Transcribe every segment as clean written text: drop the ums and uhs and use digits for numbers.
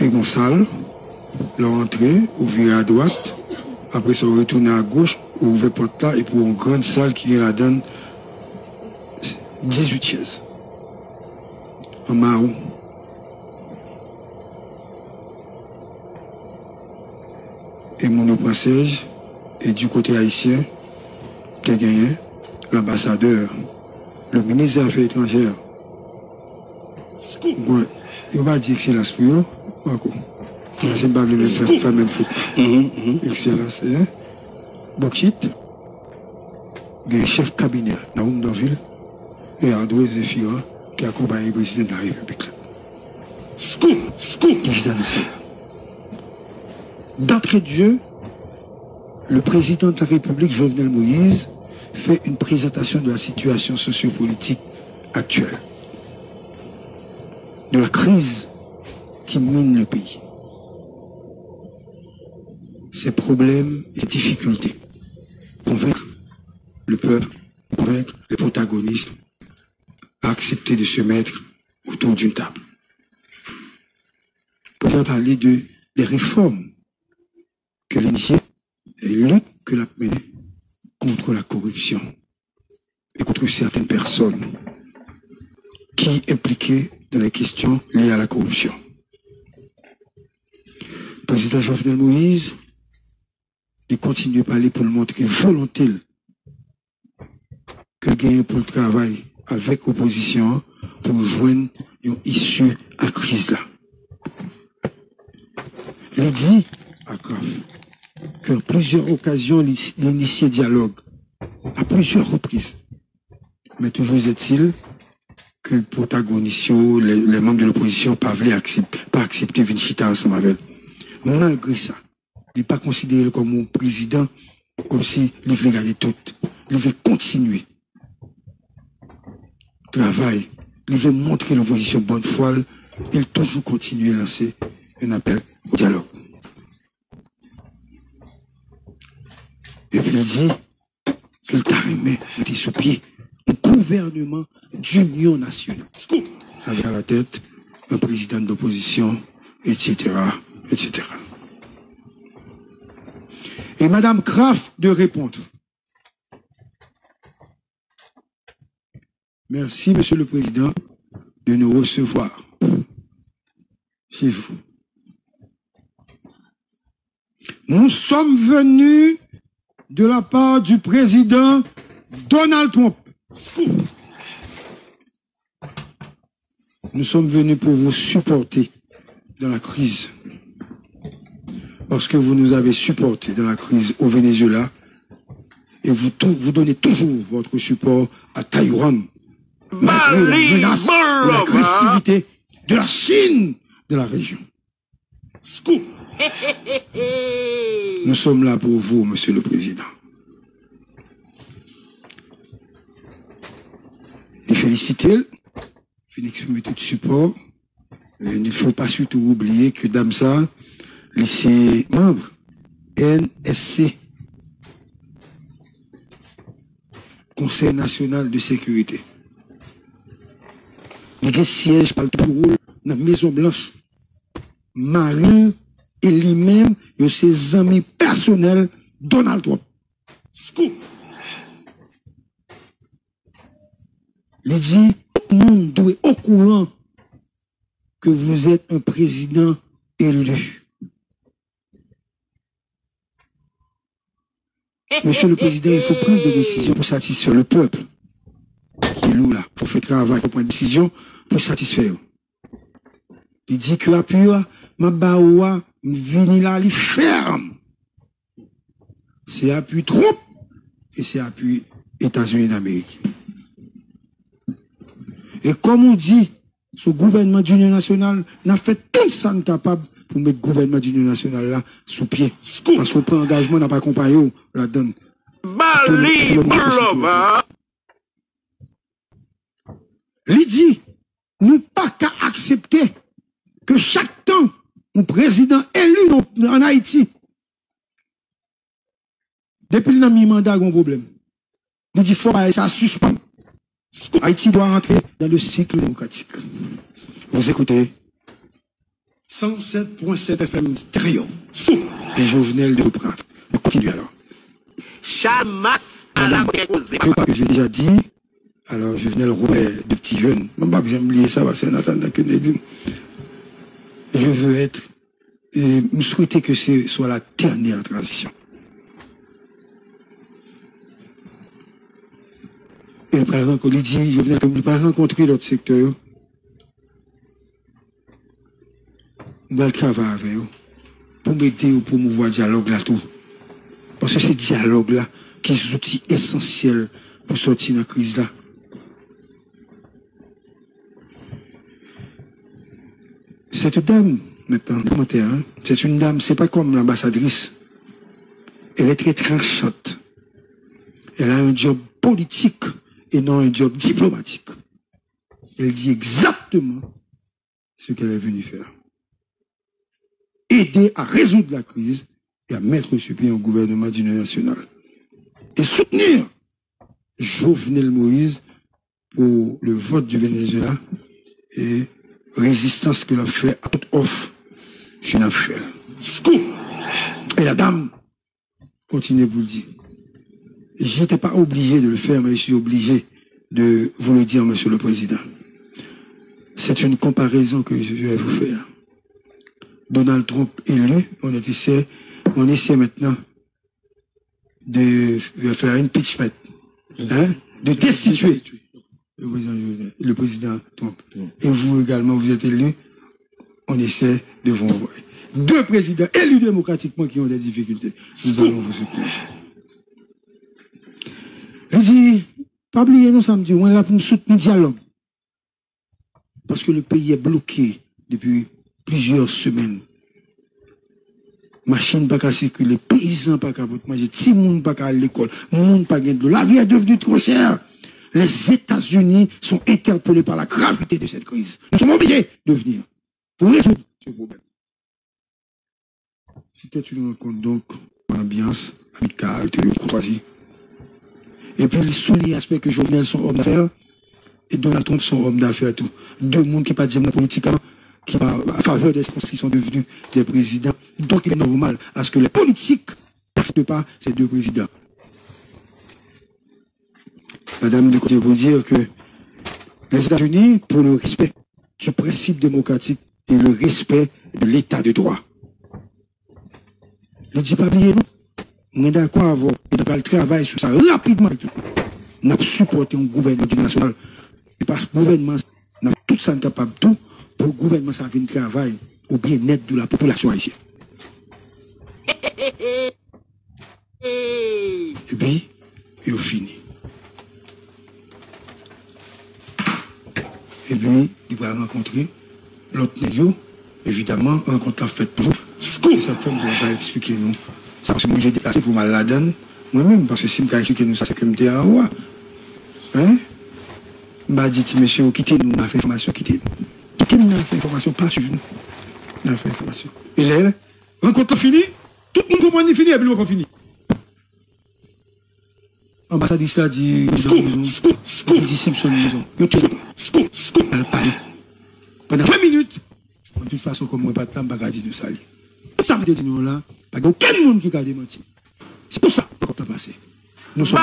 et Gonçal, l'ont entré, ouvert à droite, après ça, retourné à gauche, ouvert porte là, et pour une grande salle qui est la donne 18 chaises. En marron. Et mon passage, et du côté haïtien, t'as gagné l'ambassadeur, le ministre des Affaires étrangères. Ouais, il va dire excellence pour eux. C'est pas le faire même faute. Excellence, hein? Bokchit, des chefs cabinet, Naoum Dorville, et Ardoué Zéphira, qui accompagne le président de la République. D'entrée de jeu, le président de la République, Jovenel Moïse, fait une présentation de la situation sociopolitique actuelle, de la crise qui mine le pays, ses problèmes et difficultés, convaincre le peuple, convaincre les protagonistes à accepter de se mettre autour d'une table. Pour parler des réformes que l'initié et lutte que l'a menée contre la corruption et contre certaines personnes qui impliquées dans les questions liées à la corruption. Le président Jovenel Moïse, il continue de parler pour le montrer volonté que gagne pour le travail avec l'opposition pour joindre une issue à la crise là. Il dit à Graf qu'à plusieurs occasions, l'initié dialogue, à plusieurs reprises. Mais toujours est-il que les protagonistes, les membres de l'opposition, pas accepter Vinchita ensemble avec. Malgré ça, il n'est pas considéré comme un président, comme si il voulait garder tout. Il veut continuer. Travail. Il veut montrer l'opposition bonne foi. Il toujours continuer à lancer un appel au dialogue. Et puis il dit qu'il t'a remis, mettez sous pied un gouvernement d'union nationale. Avec à la tête un président d'opposition, etc., etc. Et Madame Kraft de répondre. Merci, Monsieur le Président, de nous recevoir chez vous. Nous sommes venus de la part du président Donald Trump. Nous sommes venus pour vous supporter dans la crise. Parce que vous nous avez supporté dans la crise au Venezuela et vous donnez toujours votre support à Taïwan. Malgré la menace de l'agressivité de la Chine de la région. Nous sommes là pour vous, Monsieur le Président. Les féliciter, je exprimer tout support. Il ne faut pas surtout oublier que Damsa, les membres NSC, Conseil national de sécurité. Les sièges par le rôle dans la Maison Blanche. Marine et lui-même et ses amis personnels Donald Trump. Il dit, tout le monde doit être au courant que vous êtes un président élu. Monsieur le Président, il faut prendre des décisions pour satisfaire le peuple qui est là. Il faut faire travail pour prendre des décisions pour satisfaire. Il dit que appui, ma baoua, vini là, il ferme. C'est appui Trump et c'est appui États-Unis d'Amérique. Et comme on dit, ce gouvernement d'union nationale n'a fait tout ça capable pour mettre le gouvernement d'union nationale là sous pied. Parce qu'on prend engagement, n'a pas accompagné la donne. Il dit, nous pas qu'à accepter que chaque temps, un président élu en Haïti, depuis le mi-mandat, il y a un problème. Il dit, il faut ça suspendre. Haïti doit rentrer dans le cycle démocratique. Vous écoutez, 107.7 FM stéréo. Sous. Et Jovenel de reprendre. On continue alors. Chamas à la que j'ai déjà dit, alors Jovenel Robert de petits jeunes. Mon papa, j'aime oublier ça parce que Nathan n'a que dit. Je veux être, me souhaiter que ce soit la dernière transition. Et le président Colidi, Jovenel, comme il n'a pas rencontré l'autre secteur, dans le travail avec eux, pour m'aider ou pour promouvoir le dialogue là tout. Parce que c'est dialogue là qui est l'outil essentiel pour sortir de la crise là. Cette dame, maintenant, commentaire, hein, c'est une dame, c'est pas comme l'ambassadrice. Elle est très tranchante. Elle a un job politique et non un job diplomatique. Elle dit exactement ce qu'elle est venue faire. Aider à résoudre la crise et à mettre sur pied un gouvernement d'union nationale. Et soutenir Jovenel Moïse pour le vote du Venezuela et résistance que l'a fait à toute offre qu'il a fait. Et la dame continue pour le dire. Je n'étais pas obligé de le faire, mais je suis obligé de vous le dire, Monsieur le Président. C'est une comparaison que je vais vous faire. Donald Trump élu, on essaie maintenant de faire une pitchment, hein, de destituer le président Trump. Et vous également, vous êtes élu, on essaie de vous envoyer. Deux présidents élus démocratiquement qui ont des difficultés. Nous allons vous soutenir. Je dis, pas oublier nous samedi, on est là pour nous soutenir le dialogue. Parce que le pays est bloqué depuis plusieurs semaines. Machine pas qu'à circuler, paysans pas qu'à manger, petit monde pas qu'à l'école, monde pas qu'à de l'eau. La vie est devenue trop chère. Les États-Unis sont interpellés par la gravité de cette crise. Nous sommes obligés de venir pour résoudre ce problème. C'était une rencontre donc en ambiance amicale, courtoisie. Et puis il souligne l'aspect que Jovenel sont homme d'affaires et Donald Trump sont homme d'affaires tout. Deux mondes qui pas de politique, qui va à faveur des qui sont devenus des présidents. Donc il est normal à ce que les politiques n'acceptent pas ces deux présidents. Madame de côté pour dire que les États-Unis, pour le respect du principe démocratique et le respect de l'état de droit. Je ne dis pas oublier, non? On est d'accord avec et de travail sur ça rapidement. On a supporté un gouvernement national. Et parce que le gouvernement, on a tout ça capable tout pour le gouvernement ça fait un travail au bien-être de la population haïtienne. Et puis, il a fini. Et puis, il va rencontrer l'autre négio, évidemment, rencontre la fête toujours. Cette femme va expliquer nous. Ça, parce que moi j'ai déplacé pour Maladane, moi-même, parce que si je vais expliquer nous ça, c'est que je me dis, ah ouais. Hein? Je vais dire, monsieur, quittez-nous, on a fait information, quittez-nous. Quittez-nous, on a fait information, pas sur nous. On a fait information. Et là, rencontre finie, tout le monde comprend ni fini, et puis on fini. Ambassadrice là dit, il dit Simpson maison. Il a parlé. Pendant 20 minutes, de toute façon, comme on pas de temps, on va dire de salir. Tout ça, dit nous là, pas aucun monde qui a démenti. C'est tout ça qu'on a passé. Nous sommes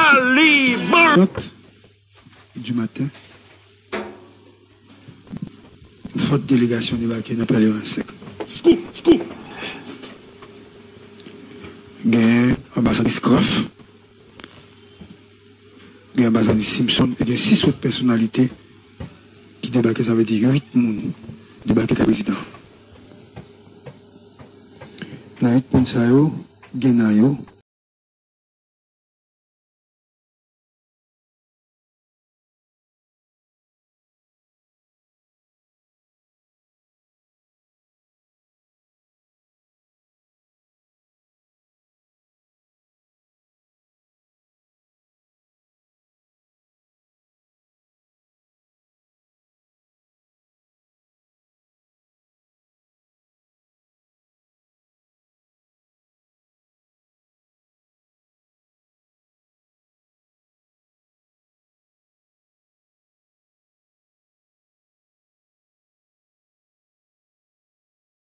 du matin. Faute délégation débarquée, n'a pas l'air en sec. Scoop. Gain ambassadrice Croft. Gain ambassadrice Simpson et des 6 autres personnalités qui débarquent, ça veut dire 8 personnes débarquent avec le président. Dans 8 personnes, il y a